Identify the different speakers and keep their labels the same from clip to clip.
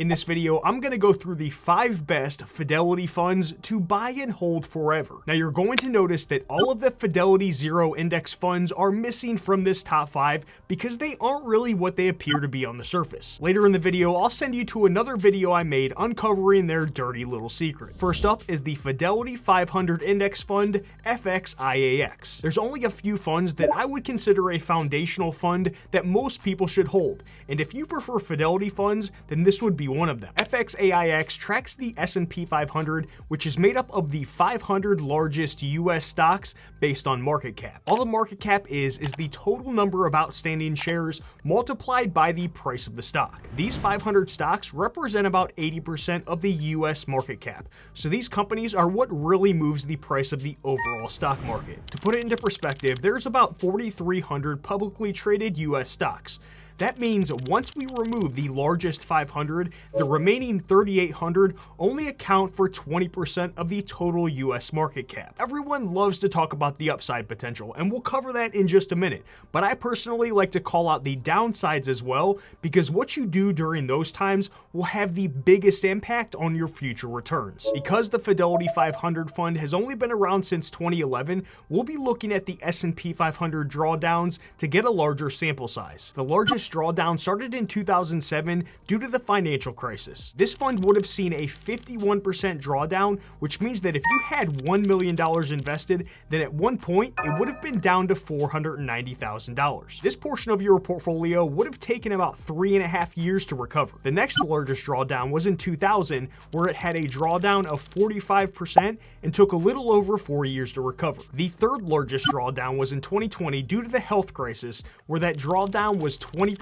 Speaker 1: In this video, I'm going to go through the 5 best Fidelity funds to buy and hold forever. Now you're going to notice that all of the Fidelity Zero Index funds are missing from this top 5 because they aren't really what they appear to be on the surface. Later in the video, I'll send you to another video I made uncovering their dirty little secret. First up is the Fidelity 500 Index Fund FXAIX. There's only a few funds that I would consider a foundational fund that most people should hold, and if you prefer Fidelity funds, then this would be one of them. FXAIX tracks the S&P 500, which is made up of the 500 largest US stocks based on market cap. All the market cap is the total number of outstanding shares multiplied by the price of the stock. These 500 stocks represent about 80% of the US market cap, so these companies are what really moves the price of the overall stock market. To put it into perspective, there's about 4,300 publicly traded US stocks. That means once we remove the largest 500, the remaining 3,800 only account for 20% of the total US market cap. Everyone loves to talk about the upside potential, and we'll cover that in just a minute, but I personally like to call out the downsides as well, because what you do during those times will have the biggest impact on your future returns. Because the Fidelity 500 fund has only been around since 2011, we'll be looking at the S&P 500 drawdowns to get a larger sample size. The largest drawdown started in 2007 due to the financial crisis. This fund would have seen a 51% drawdown, which means that if you had $1 million invested, then at one point it would have been down to $490,000. This portion of your portfolio would have taken about 3.5 years to recover. The next largest drawdown was in 2000, where it had a drawdown of 45% and took a little over 4 years to recover. The third largest drawdown was in 2020 due to the health crisis, where that drawdown was 20%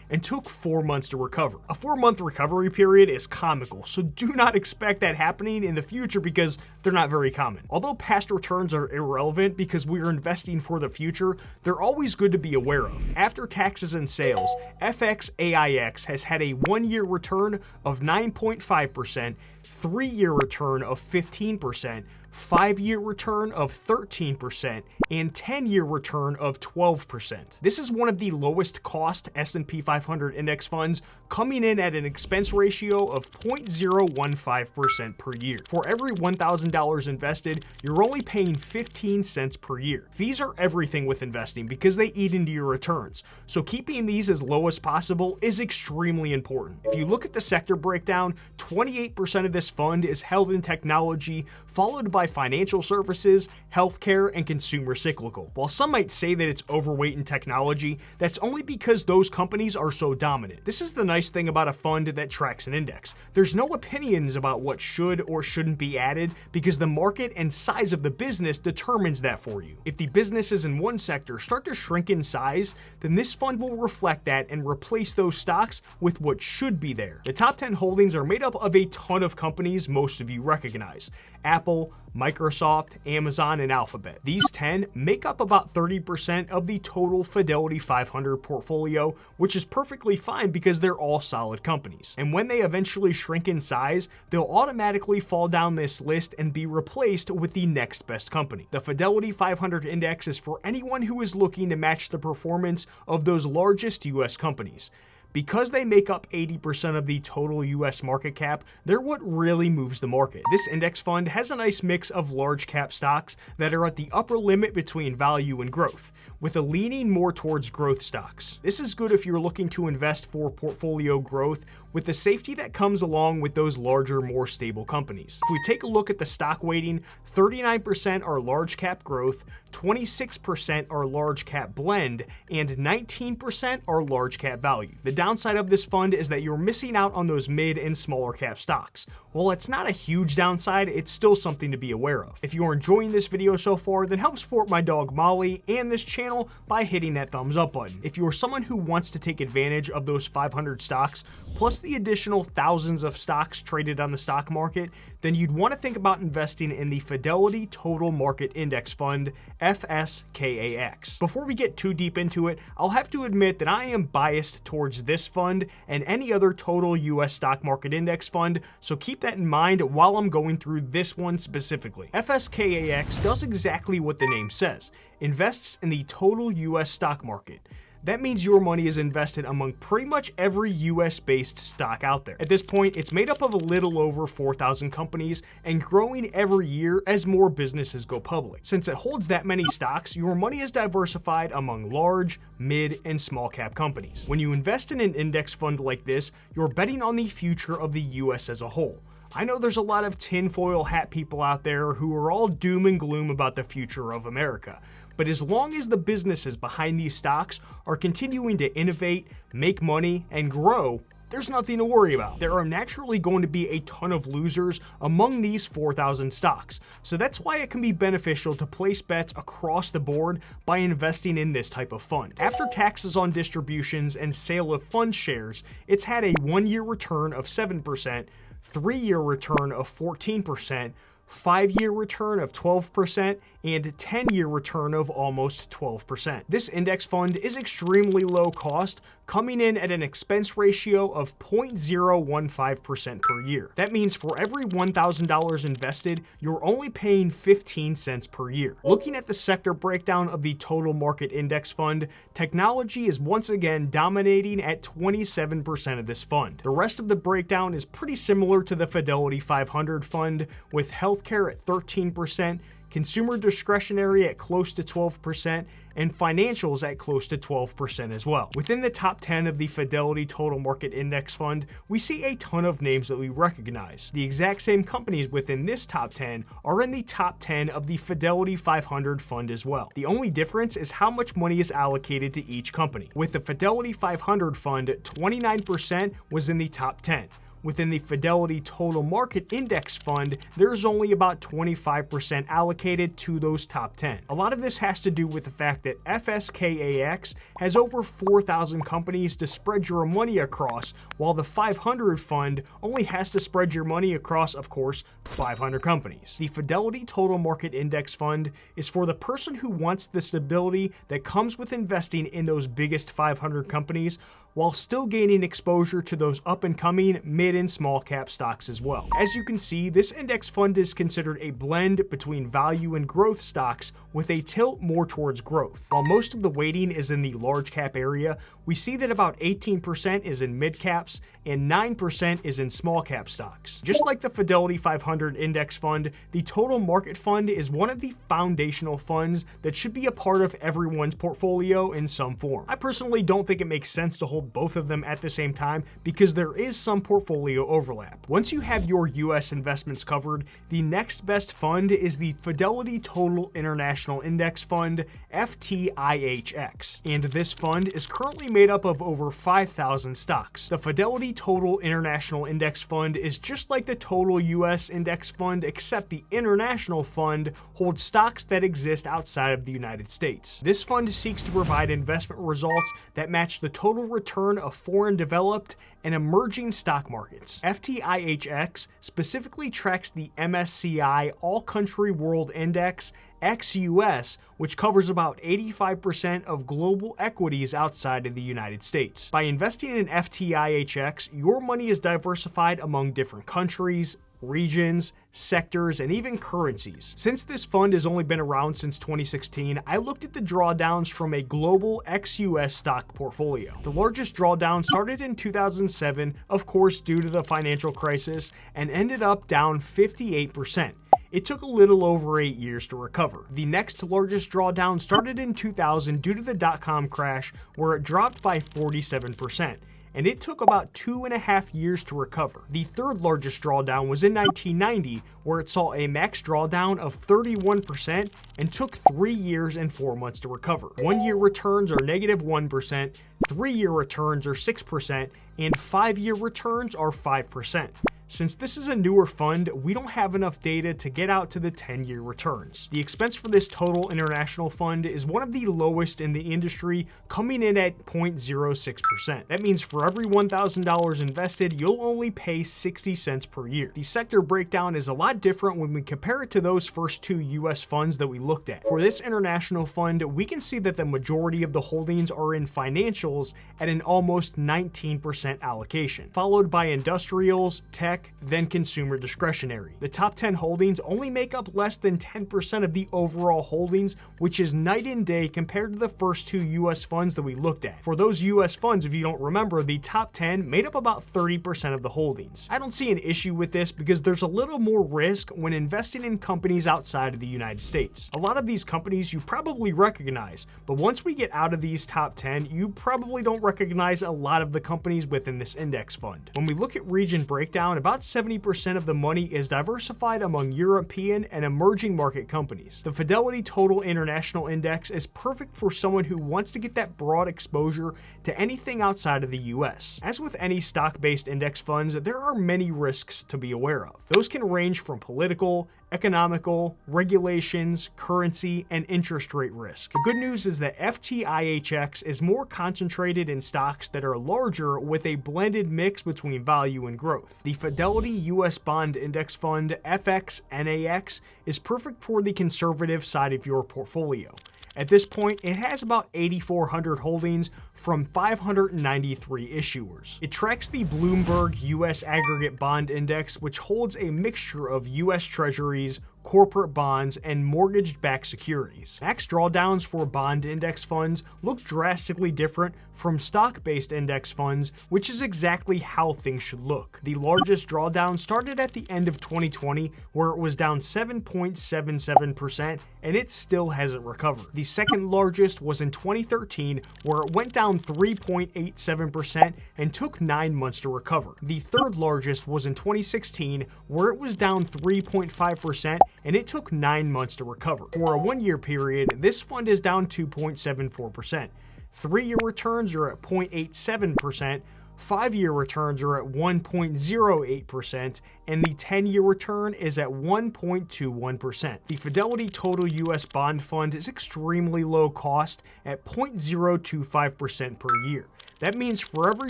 Speaker 1: and took 4 months to recover. A 4-month recovery period is comical, so do not expect that happening in the future because they're not very common. Although past returns are irrelevant because we are investing for the future, they're always good to be aware of. After taxes and sales, FXAIX has had a 1-year return of 9.5%, 3-year return of 15%, 5-year return of 13%, and 10-year return of 12%. This is one of the lowest cost S&P 500 index funds, coming in at an expense ratio of 0.015% per year. For every $1,000 invested, you're only paying 15 cents per year. Fees are everything with investing because they eat into your returns, so keeping these as low as possible is extremely important. If you look at the sector breakdown, 28% of this fund is held in technology, followed by financial services, healthcare, and consumer cyclical. While some might say that it's overweight in technology, that's only because those companies are so dominant. This is the nice thing about a fund that tracks an index. There's no opinions about what should or shouldn't be added because the market and size of the business determines that for you. If the businesses in one sector start to shrink in size, then this fund will reflect that and replace those stocks with what should be there. The top 10 holdings are made up of a ton of companies most of you recognize: Apple, Microsoft, Amazon, and Alphabet. These 10 make up about 30% of the total Fidelity 500 portfolio, which is perfectly fine because they're all solid companies. And when they eventually shrink in size, they'll automatically fall down this list and be replaced with the next best company. The Fidelity 500 Index is for anyone who is looking to match the performance of those largest US companies. Because they make up 80% of the total US market cap, they're what really moves the market. This index fund has a nice mix of large cap stocks that are at the upper limit between value and growth, with a leaning more towards growth stocks. This is good if you're looking to invest for portfolio growth with the safety that comes along with those larger, more stable companies. If we take a look at the stock weighting, 39% are large cap growth, 26% are large cap blend, and 19% are large cap value. The downside of this fund is that you're missing out on those mid and smaller cap stocks. While it's not a huge downside, it's still something to be aware of. If you're enjoying this video so far, then help support my dog Molly and this channel by hitting that thumbs up button. If you're someone who wants to take advantage of those 500 stocks, plus the additional thousands of stocks traded on the stock market, then you'd want to think about investing in the Fidelity Total Market Index Fund, FXAIX. Before we get too deep into it, I'll have to admit that I am biased towards this fund and any other total US stock market index fund, so keep that in mind while I'm going through this one specifically. FXAIX does exactly what the name says, invests in the total US stock market. That means your money is invested among pretty much every US-based stock out there. At this point, it's made up of a little over 4,000 companies and growing every year as more businesses go public. Since it holds that many stocks, your money is diversified among large, mid, and small cap companies. When you invest in an index fund like this, you're betting on the future of the US as a whole. I know there's a lot of tinfoil hat people out there who are all doom and gloom about the future of America. But as long as the businesses behind these stocks are continuing to innovate, make money, and grow, there's nothing to worry about. There are naturally going to be a ton of losers among these 4,000 stocks, so that's why it can be beneficial to place bets across the board by investing in this type of fund. After taxes on distributions and sale of fund shares, it's had a 1-year return of 7%, 3-year return of 14%, 5-year return of 12%, and 10-year return of almost 12%. This index fund is extremely low cost, coming in at an expense ratio of 0.015% per year. That means for every $1,000 invested, you're only paying 15 cents per year. Looking at the sector breakdown of the total market index fund, technology is once again dominating at 27% of this fund. The rest of the breakdown is pretty similar to the Fidelity 500 fund, with healthcare at 13%, consumer discretionary at close to 12%, and financials at close to 12% as well. Within the top 10 of the Fidelity Total Market Index Fund, we see a ton of names that we recognize. The exact same companies within this top 10 are in the top 10 of the Fidelity 500 fund as well. The only difference is how much money is allocated to each company. With the Fidelity 500 fund, 29% was in the top 10. Within the Fidelity Total Market Index Fund, there's only about 25% allocated to those top 10. A lot of this has to do with the fact that FXAIX has over 4,000 companies to spread your money across, while the 500 fund only has to spread your money across, of course, 500 companies. The Fidelity Total Market Index Fund is for the person who wants the stability that comes with investing in those biggest 500 companies, while still gaining exposure to those up-and-coming mid and small cap stocks as well. As you can see, this index fund is considered a blend between value and growth stocks with a tilt more towards growth. While most of the weighting is in the large cap area, we see that about 18% is in mid caps and 9% is in small cap stocks. Just like the Fidelity 500 Index Fund, the Total Market Fund is one of the foundational funds that should be a part of everyone's portfolio in some form. I personally don't think it makes sense to hold both of them at the same time because there is some portfolio overlap. Once you have your US investments covered, the next best fund is the Fidelity Total International Index Fund FXAIX, and this fund is currently made up of over 5,000 stocks. The Fidelity Total International Index Fund is just like the Total US Index Fund, except the International Fund holds stocks that exist outside of the United States. This fund seeks to provide investment results that match the total return of foreign developed and emerging stock markets. FXAIX specifically tracks the MSCI All Country World Index ex-US, which covers about 85% of global equities outside of the United States. By investing in FXAIX, your money is diversified among different countries, regions, sectors, and even currencies. Since this fund has only been around since 2016, I looked at the drawdowns from a global ex-US stock portfolio. The largest drawdown started in 2007, of course due to the financial crisis, and ended up down 58%. It took a little over 8 years to recover. The next largest drawdown started in 2000 due to the dot-com crash, where it dropped by 47%. And it took about 2.5 years to recover. The third largest drawdown was in 1990, where it saw a max drawdown of 31% and took 3 years and 4 months to recover. 1-year returns are -1%, 3-year returns are 6%, and 5-year returns are 5%. Since this is a newer fund, we don't have enough data to get out to the 10-year returns. The expense for this total international fund is one of the lowest in the industry, coming in at 0.06%. That means for every $1,000 invested, you'll only pay 60 cents per year. The sector breakdown is a lot different when we compare it to those first two US funds that we looked at. For this international fund, we can see that the majority of the holdings are in financials at an almost 19% allocation, followed by industrials, tech, tech, then consumer discretionary. The top 10 holdings only make up less than 10% of the overall holdings, which is night and day compared to the first two US funds that we looked at. For those US funds, if you don't remember, the top 10 made up about 30% of the holdings. I don't see an issue with this because there's a little more risk when investing in companies outside of the United States. A lot of these companies you probably recognize, but once we get out of these top 10, you probably don't recognize a lot of the companies within this index fund. When we look at region breakdown, about 70% of the money is diversified among European and emerging market companies. The Fidelity Total International Index is perfect for someone who wants to get that broad exposure to anything outside of the US. As with any stock-based index funds, there are many risks to be aware of. Those can range from political, economical, regulations, currency, and interest rate risk. The good news is that FXAIX is more concentrated in stocks that are larger with a blended mix between value and growth. The Fidelity US Bond Index Fund FXAIX is perfect for the conservative side of your portfolio. At this point, it has about 8,400 holdings from 593 issuers. It tracks the Bloomberg US Aggregate Bond Index, which holds a mixture of US Treasuries, corporate bonds, and mortgage-backed securities. Max drawdowns for bond index funds look drastically different from stock-based index funds, which is exactly how things should look. The largest drawdown started at the end of 2020, where it was down 7.77%, and it still hasn't recovered. The second largest was in 2013, where it went down 3.87% and took 9 months to recover. The third largest was in 2016, where it was down 3.5%, and it took 9 months to recover. For a 1-year period, this fund is down 2.74%. 3-year returns are at 0.87%, 5-year returns are at 1.08%, and the 10-year return is at 1.21%. The Fidelity Total US Bond Fund is extremely low cost at 0.025% per year. That means for every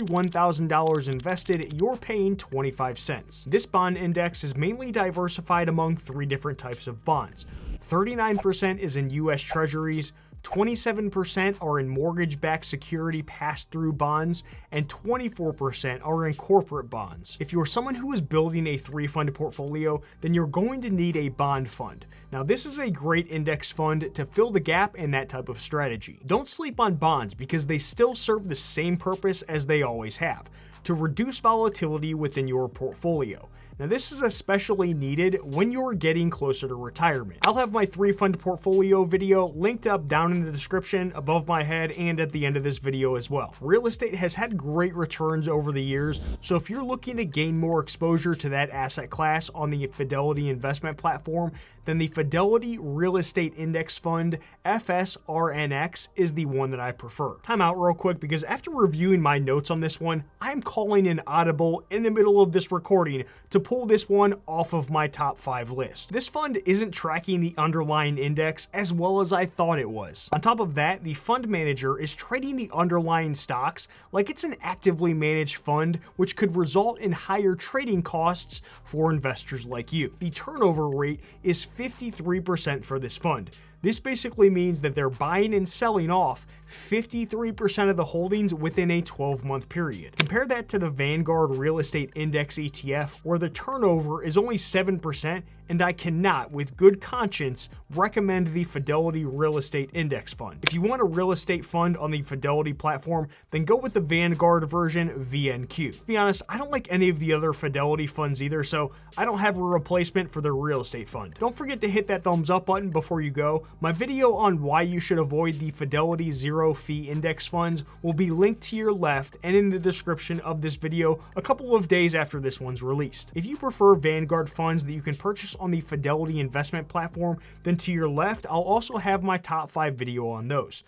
Speaker 1: $1,000 invested, you're paying 25 cents. This bond index is mainly diversified among 3 different types of bonds. 39% is in US Treasuries, 27% are in mortgage-backed security pass-through bonds, and 24% are in corporate bonds. If you're someone who is building a 3-fund portfolio, then you're going to need a bond fund. Now, this is a great index fund to fill the gap in that type of strategy. Don't sleep on bonds because they still serve the same purpose as they always have, to reduce volatility within your portfolio. Now, this is especially needed when you're getting closer to retirement. I'll have my 3-fund portfolio video linked up down in the description, above my head, and at the end of this video as well. Real estate has had great returns over the years, so if you're looking to gain more exposure to that asset class on the Fidelity investment platform, then the Fidelity Real Estate Index Fund FXAIX is the one that I prefer. Time out real quick, because after reviewing my notes on this one, I'm calling an audible in the middle of this recording to pull this one off of my top 5 list. This fund isn't tracking the underlying index as well as I thought it was. On top of that, the fund manager is trading the underlying stocks like it's an actively managed fund, which could result in higher trading costs for investors like you. The turnover rate is 53% for this fund. This basically means that they're buying and selling off 53% of the holdings within a 12-month period. Compare that to the Vanguard Real Estate Index ETF, where the turnover is only 7%, and I cannot, with good conscience, recommend the Fidelity Real Estate Index Fund. If you want a real estate fund on the Fidelity platform, then go with the Vanguard version, VNQ. To be honest, I don't like any of the other Fidelity funds either, so I don't have a replacement for their real estate fund. Don't forget to hit that thumbs up button before you go. My video on why you should avoid the Fidelity Zero Fee Index Funds will be linked to your left and in the description of this video a couple of days after this one's released. If you prefer Vanguard funds that you can purchase on the Fidelity investment platform, then to your left, I'll also have my top 5 video on those.